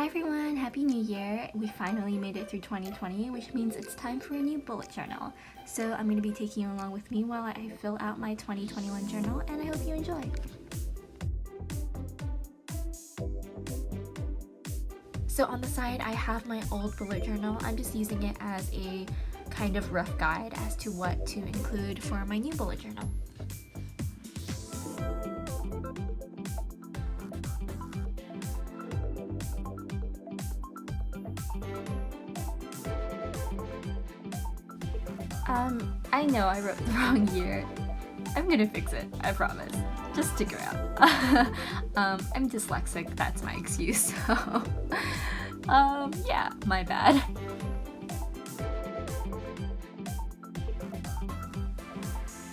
Hi everyone, Happy New Year! We finally made it through 2020, which means it's time for a new bullet journal. So I'm going to be taking you along with me while I fill out my 2021 journal, and I hope you enjoy. So on the side, I have my old bullet journal. I'm just using it as a kind of rough guide as to what to include for my new bullet journal. I know I wrote the wrong year. I'm gonna fix it, I promise. Just stick around. I'm dyslexic, that's my excuse, so yeah, my bad.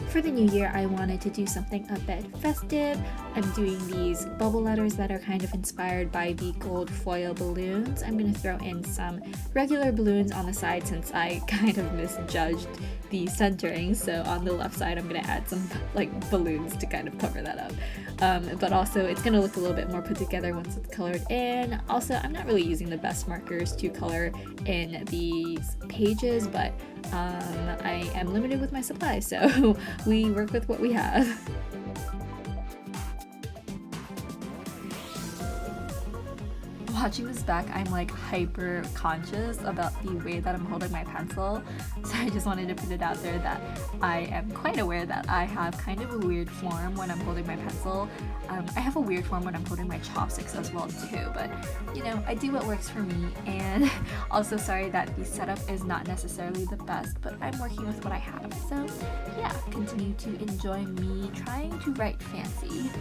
For the new year, I wanted to do something a bit festive. I'm doing these bubble letters that are kind of inspired by the gold foil balloons. I'm going to throw in some regular balloons on the side since I kind of misjudged the centering. So on the left side, I'm going to add some like balloons to kind of cover that up. But also it's going to look a little bit more put together once it's colored in. Also, I'm not really using the best markers to color in these pages, but I am limited with my supply, so we work with what we have. Watching this back, I'm like hyper conscious about the way that I'm holding my pencil, so I just wanted to put it out there that I am quite aware that I have kind of a weird form when I'm holding my pencil. I have a weird form when I'm holding my chopsticks as well too, but you know, I do what works for me. And also sorry that the setup is not necessarily the best, but I'm working with what I have, so yeah, continue to enjoy me trying to write fancy.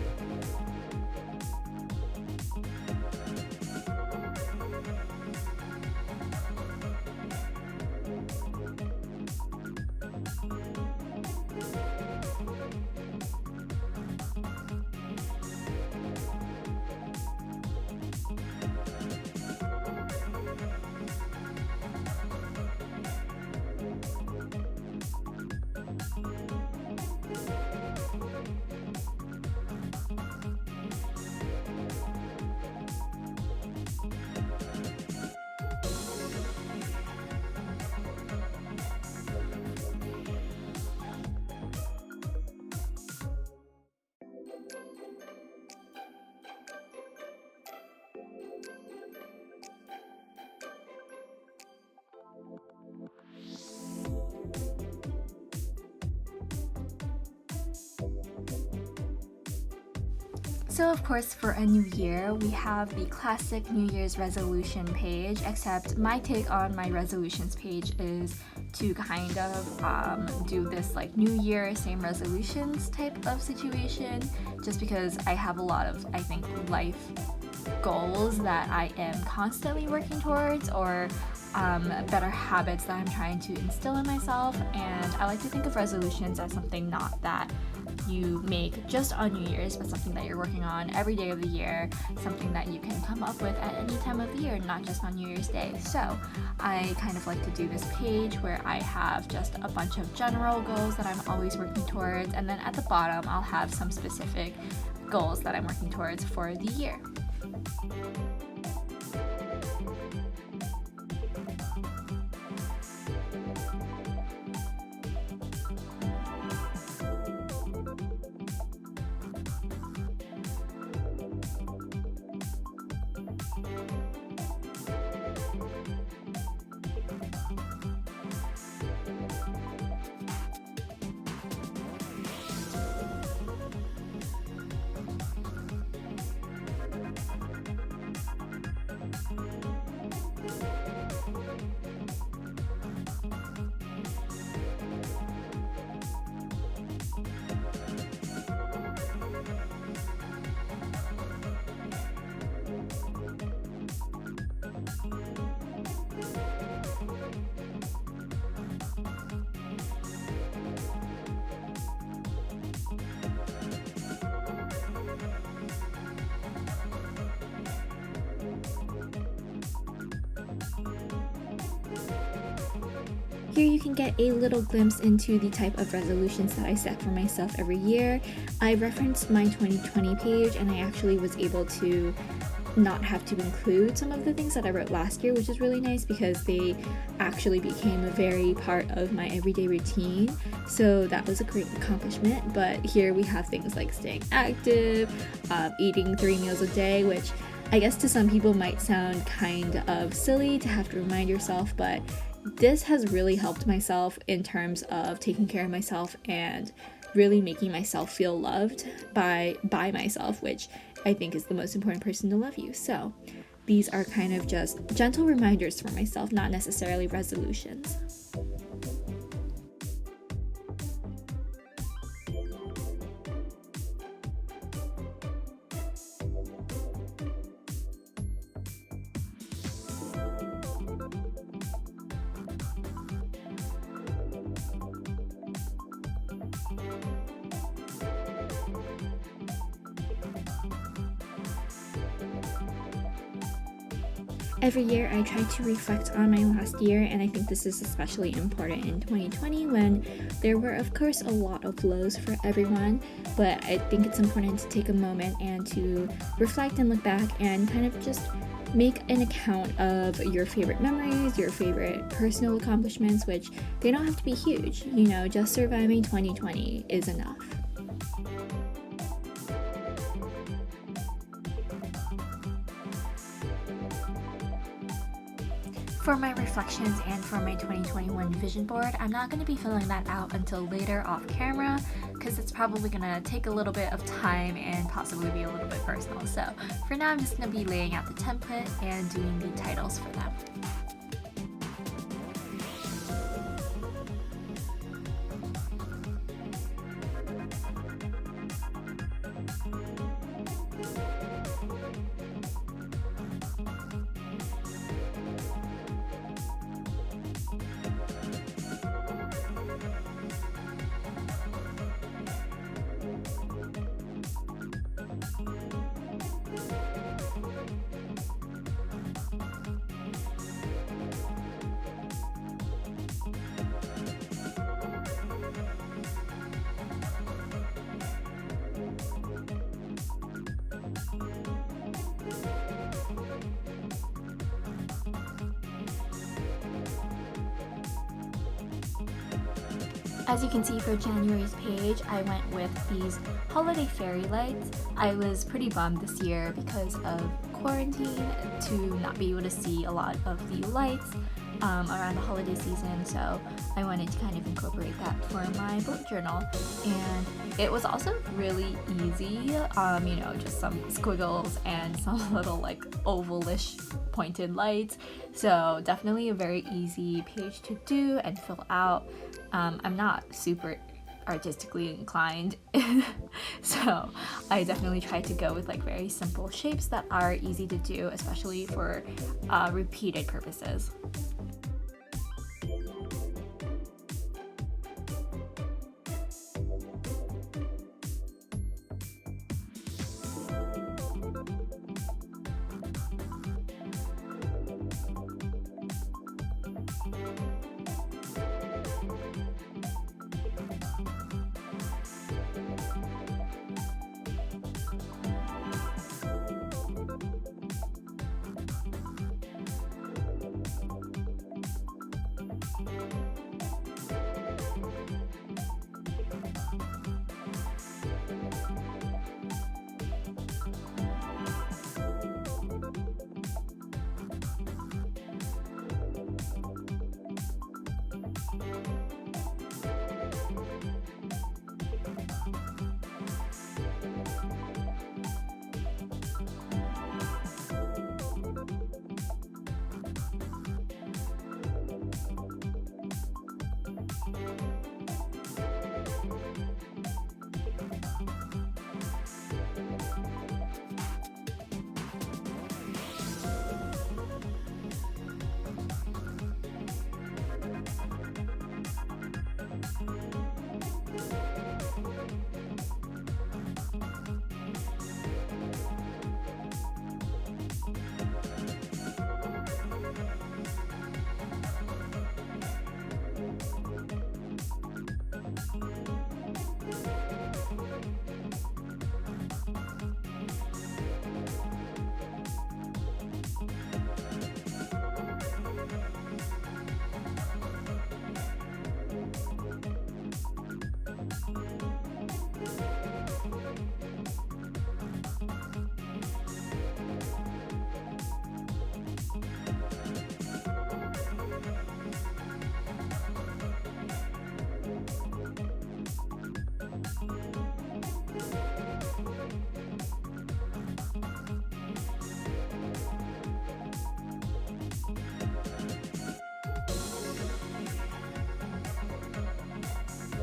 So of course, for a new year, we have the classic New Year's resolution page, except my take on my resolutions page is to kind of do this like New Year, same resolutions type of situation, just because I have a lot of, I think, life goals that I am constantly working towards, or better habits that I'm trying to instill in myself, and I like to think of resolutions as something not that you make just on New Year's, but something that you're working on every day of the year, something that you can come up with at any time of the year, not just on New Year's Day. So I kind of like to do this page where I have just a bunch of general goals that I'm always working towards, and then at the bottom I'll have some specific goals that I'm working towards for the year. Here you can get a little glimpse into the type of resolutions that I set for myself every year. I referenced my 2020 page and I actually was able to not have to include some of the things that I wrote last year, which is really nice because they actually became a very part of my everyday routine. So that was a great accomplishment. But here we have things like staying active, eating 3 meals a day, which I guess to some people might sound kind of silly to have to remind yourself, but this has really helped myself in terms of taking care of myself and really making myself feel loved by myself, which I think is the most important person to love you. So these are kind of just gentle reminders for myself, not necessarily resolutions. Every year I try to reflect on my last year, and I think this is especially important in 2020 when there were of course a lot of lows for everyone, but I think it's important to take a moment and to reflect and look back and kind of just make an account of your favorite memories, your favorite personal accomplishments, which they don't have to be huge, just surviving 2020 is enough. For my reflections and for my 2021 vision board, I'm not going to be filling that out until later off camera because it's probably going to take a little bit of time and possibly be a little bit personal. So for now, I'm just going to be laying out the template and doing the titles for them. As you can see for January's page, I went with these holiday fairy lights. I was pretty bummed this year because of quarantine to not be able to see a lot of the lights around the holiday season, so I wanted to kind of incorporate that for my bullet journal. And it was also really easy, just some squiggles and some little like ovalish pointed lights. So definitely a very easy page to do and fill out. I'm not super artistically inclined, so I definitely try to go with like very simple shapes that are easy to do, especially for repeated purposes.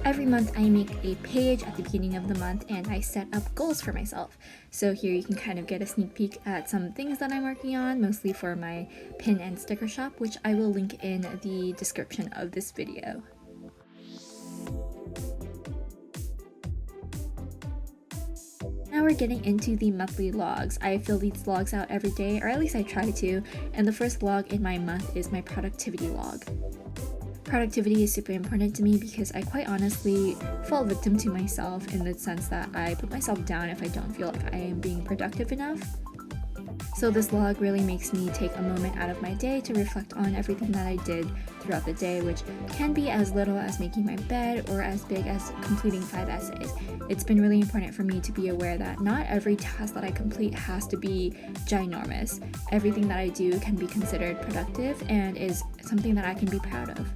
Every month I make a page at the beginning of the month and I set up goals for myself. So here you can kind of get a sneak peek at some things that I'm working on, mostly for my pin and sticker shop, which I will link in the description of this video. Now we're getting into the monthly logs. I fill these logs out every day, or at least I try to, and the first log in my month is my productivity log. Productivity is super important to me because I quite honestly fall victim to myself in the sense that I put myself down if I don't feel like I am being productive enough. So this log really makes me take a moment out of my day to reflect on everything that I did throughout the day, which can be as little as making my bed or as big as completing 5 essays. It's been really important for me to be aware that not every task that I complete has to be ginormous. Everything that I do can be considered productive and is something that I can be proud of.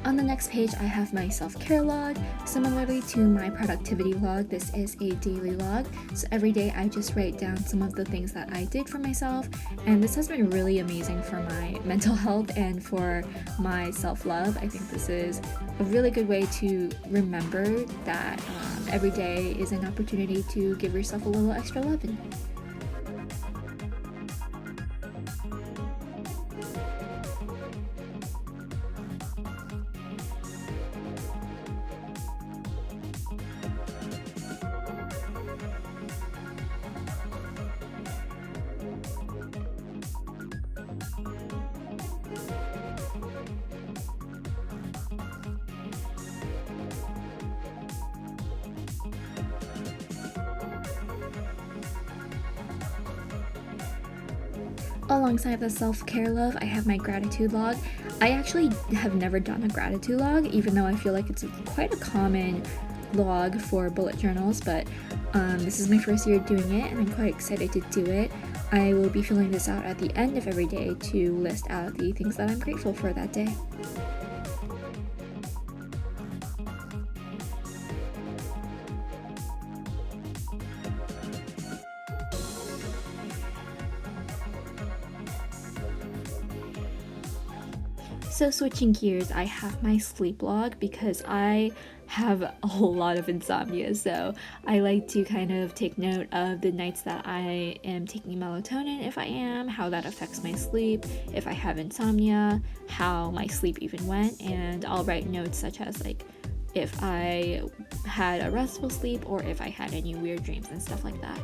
On the next page, I have my self-care log. Similarly to my productivity log, this is a daily log. So every day I just write down some of the things that I did for myself, and this has been really amazing for my mental health and for my self-love. I think this is a really good way to remember that every day is an opportunity to give yourself a little extra loving. Alongside the self-care love, I have my gratitude log. I actually have never done a gratitude log, even though I feel like it's quite a common log for bullet journals, but this is my first year doing it and I'm quite excited to do it. I will be filling this out at the end of every day to list out the things that I'm grateful for that day. So switching gears, I have my sleep log because I have a whole lot of insomnia, so I like to kind of take note of the nights that I am taking melatonin, if I am, how that affects my sleep, if I have insomnia, how my sleep even went, and I'll write notes such as like if I had a restful sleep or if I had any weird dreams and stuff like that.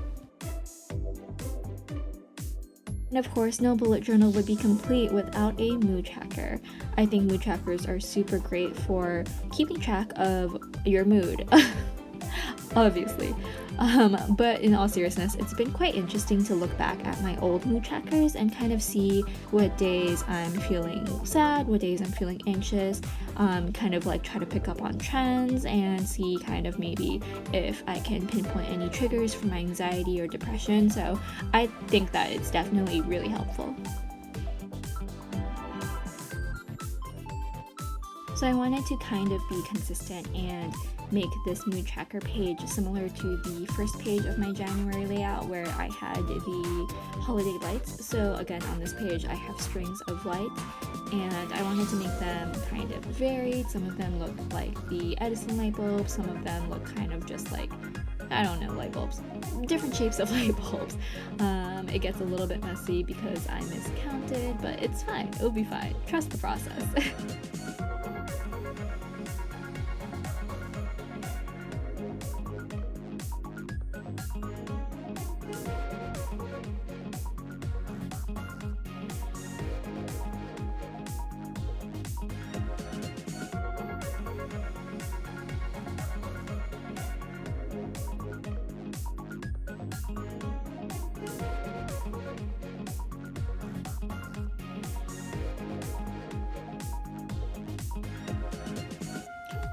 And of course, no bullet journal would be complete without a mood tracker. I think mood trackers are super great for keeping track of your mood, obviously. But in all seriousness, it's been quite interesting to look back at my old mood trackers and kind of see what days I'm feeling sad, what days I'm feeling anxious, kind of like try to pick up on trends and see kind of maybe if I can pinpoint any triggers for my anxiety or depression. So I think that it's definitely really helpful. So I wanted to kind of be consistent and make this mood tracker page similar to the first page of my January layout where I had the holiday lights. So again, on this page I have strings of lights and I wanted to make them kind of varied. Some of them look like the Edison light bulb, some of them look kind of just like, I don't know, light bulbs, different shapes of light bulbs. It gets a little bit messy because I miscounted, but it's fine, it'll be fine, trust the process.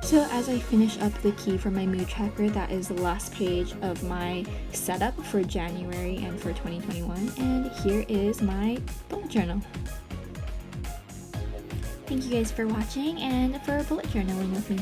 So as I finish up the key for my mood tracker, that is the last page of my setup for January and for 2021, and here is my bullet journal. Thank you guys for watching and for bullet journaling with me.